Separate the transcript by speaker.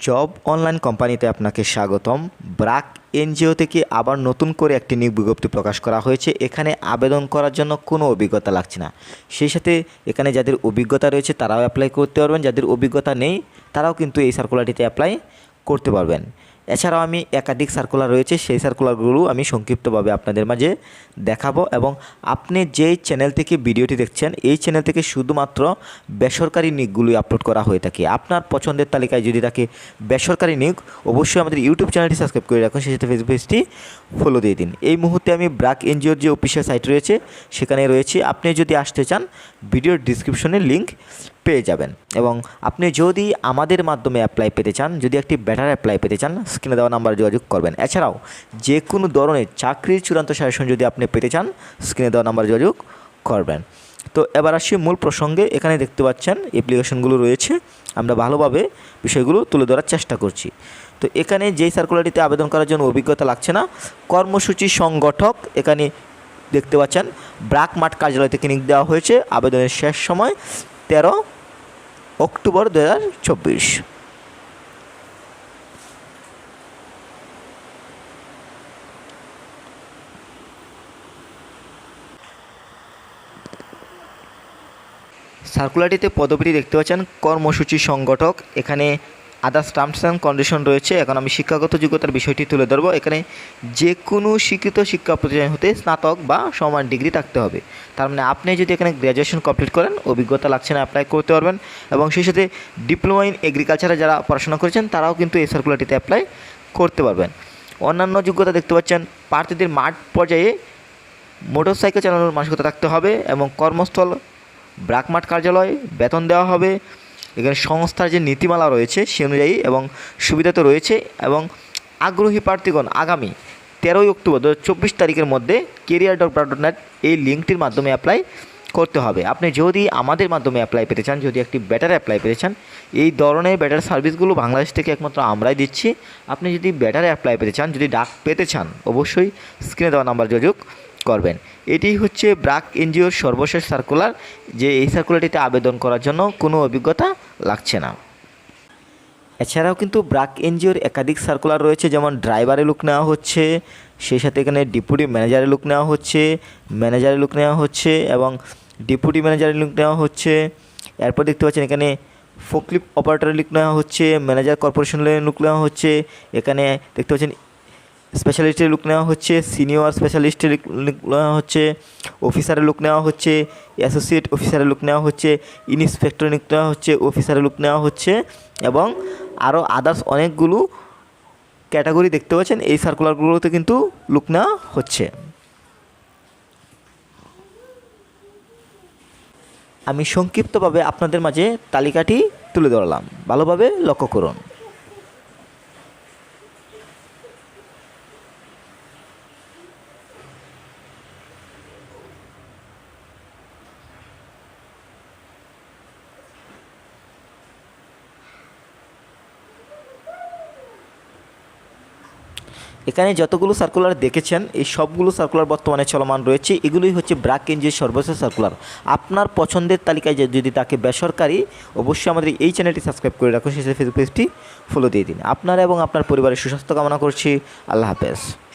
Speaker 1: Job online কোম্পানিতে আপনাকে স্বাগতম। ব্র্যাক এনজিও থেকে আবার নতুন করে একটি নিয়োগ বিজ্ঞপ্তি প্রকাশ করা হয়েছে। এখানে আবেদন করার জন্য কোনো অভিজ্ঞতা লাগছে না। সেই সাথে এখানে যাদের অভিজ্ঞতা রয়েছে তারাও অ্যাপ্লাই করতে পারবেন, যাদের অভিজ্ঞতা নেই তারাও কিন্তু এই সার্কুলারটিতে অ্যাপ্লাই করতে পারবেন। এছাড়াও আমি একাধিক সার্কুলার রয়েছে, সেই সার্কুলারগুলো আমি সংক্ষিপ্তভাবে আপনাদের মাঝে দেখাবো। এবং আপনি যেই চ্যানেল থেকে ভিডিওটি দেখছেন এই চ্যানেল থেকে শুধুমাত্র বেসরকারি নিয়োগগুলোই আপলোড করা হয়ে থাকে। আপনার পছন্দের তালিকায় যদি থাকে বেসরকারি নিয়োগ, অবশ্যই আমাদের ইউটিউব চ্যানেলটি সাবস্ক্রাইব করে রাখুন, সেই সাথে ফেসবুক পেজটি ফলো দিয়ে দিন। এই মুহূর্তে আমি ব্র্যাক এনজিওর যে অফিসিয়াল সাইট রয়েছে সেখানে রয়েছি। আপনি যদি আসতে চান ভিডিওর ডিসক্রিপশনে লিঙ্ক পেয়ে যাবেন। এবং আপনি যদি আমাদের মাধ্যমে অ্যাপ্লাই পেতে চান, যদি একটি বেটার অ্যাপ্লাই পেতে চান, স্ক্রিনে দেওয়া নাম্বারে যোগাযোগ করবেন। এছাড়াও যে কোনো ধরনের চাকরির চূড়ান্ত সাজেশন যদি আপনি পেতে চান স্ক্রিনে দেওয়া নাম্বারে যোগাযোগ করবেন। তো এবার আসি মূল প্রসঙ্গে। এখানে দেখতে পাচ্ছেন অ্যাপ্লিকেশনগুলো রয়েছে, আমরা ভালোভাবে বিষয়গুলো তুলে ধরার চেষ্টা করছি। তো এখানে যেই সার্কুলারটিতে আবেদন করার জন্য অভিজ্ঞতা লাগছে না, কর্মসূচি সংগঠক এখানে দেখতে পাচ্ছেন ব্র্যাক মাঠ কার্যালয় থেকে নিয়োগ দেওয়া হয়েছে। আবেদনের শেষ সময় 13 অক্টোবর 2024। সার্কুলারটিতে পদবিটি দেখতে পাচ্ছেন কর্মসূচি সংগঠক। এখানে আদার্স টার্মস অ্যান্ড কন্ডিশন রয়েছে। এখন আমি শিক্ষাগত যোগ্যতার বিষয়টি তুলে ধরবো। এখানে যে কোনো শিক্ষিত শিক্ষা প্রতিষ্ঠান হতে স্নাতক বা সমান ডিগ্রি থাকতে হবে। তার মানে আপনি যদি এখানে গ্র্যাজুয়েশন কমপ্লিট করেন, অভিজ্ঞতা লাগছে না, অ্যাপ্লাই করতে পারবেন। এবং সেই সাথে ডিপ্লোমা ইন এগ্রিকালচারে যারা পড়াশোনা করেছেন তারাও কিন্তু এই সার্কুলারটিতে অ্যাপ্লাই করতে পারবেন। অন্যান্য যোগ্যতা দেখতে পাচ্ছেন প্রার্থীদের মাঠ পর্যায়ে মোটরসাইকেল চালানোর মানসিকতা থাকতে হবে এবং কর্মস্থল ব্র্যাক মাঠ কার্যালয়, বেতন দেওয়া হবে। এখানে সংস্থার যে নীতিমালা রয়েছে সে অনুযায়ী এবং সুবিধা তো রয়েছে। এবং আগ্রহী প্রার্থীগণ আগামী 13 অক্টোবর 2024 তারিখের মধ্যে career.bra.net এই লিঙ্কটির মাধ্যমে অ্যাপ্লাই করতে হবে। আপনি যদি আমাদের মাধ্যমে অ্যাপ্লাই পেতে চান, যদি একটি বেটার অ্যাপ্লাই পেতে চান, এই ধরনের বেটার সার্ভিসগুলো বাংলাদেশ থেকে একমাত্র আমরাই দিচ্ছি। আপনি যদি বেটার অ্যাপ্লাই পেতে চান, যদি ডাক পেতে চান, অবশ্যই স্ক্রিনে দেওয়া নাম্বার যোগাযোগ করবেন। এটি হচ্ছে ব্র্যাক এনজিওর সর্বশেষ সার্কুলার, যে এই সার্কুলারটিতে আবেদন করার জন্য কোনো অভিজ্ঞতা লাগছে না। এছাড়াও কিন্তু ব্র্যাক এনজিওর একাধিক সার্কুলার রয়েছে, যেমন ড্রাইভারের লুক নেওয়া হচ্ছে, সেই সাথে এখানে ডেপুটি ম্যানেজারের লুক নেওয়া হচ্ছে, ম্যানেজারের লুক নেওয়া হচ্ছে এবং ডেপুটি ম্যানেজারের লুক নেওয়া হচ্ছে। এরপর দেখতে পাচ্ছেন এখানে ফোকলিফট অপারেটরের লুক নেওয়া হচ্ছে, ম্যানেজার কর্পোরেশনের লুক নেওয়া হচ্ছে। এখানে দেখতে পাচ্ছেন স্পেশালিস্টের লুক নেওয়া হচ্ছে, সিনিয়র স্পেশালিস্টের লুক নেওয়া হচ্ছে, অফিসারের লুক নেওয়া হচ্ছে, অ্যাসোসিয়েট অফিসারের লুক নেওয়া হচ্ছে, ইন্সপেক্টরের লুক নেওয়া হচ্ছে, অফিসারের লুক নেওয়া হচ্ছে এবং আরও আদার্স অনেকগুলো ক্যাটাগরি দেখতে পাচ্ছেন। এই সার্কুলারগুলোতে কিন্তু লুক নেওয়া হচ্ছে। আমি সংক্ষিপ্তভাবে আপনাদের মাঝে তালিকাটি তুলে ধরলাম, ভালোভাবে লক্ষ্য করুন। এখানে যতগুলো সার্কুলার দেখেছেন এই সবগুলো সার্কুলার বর্তমানে চলমান রয়েছে। এগুলোই হচ্ছে ব্র্যাক এনজিওর সর্বশেষ সার্কুলার। আপনার পছন্দের তালিকায় যদি তাকে বেসরকারি, অবশ্যই আমাদের এই চ্যানেলটি সাবস্ক্রাইব করে রাখুন, সেই ফেসবুক পেজটি ফলো দিয়ে দিন। আপনারা এবং আপনার পরিবারের সুস্বাস্থ্য কামনা করছি। আল্লাহ হাফেজ।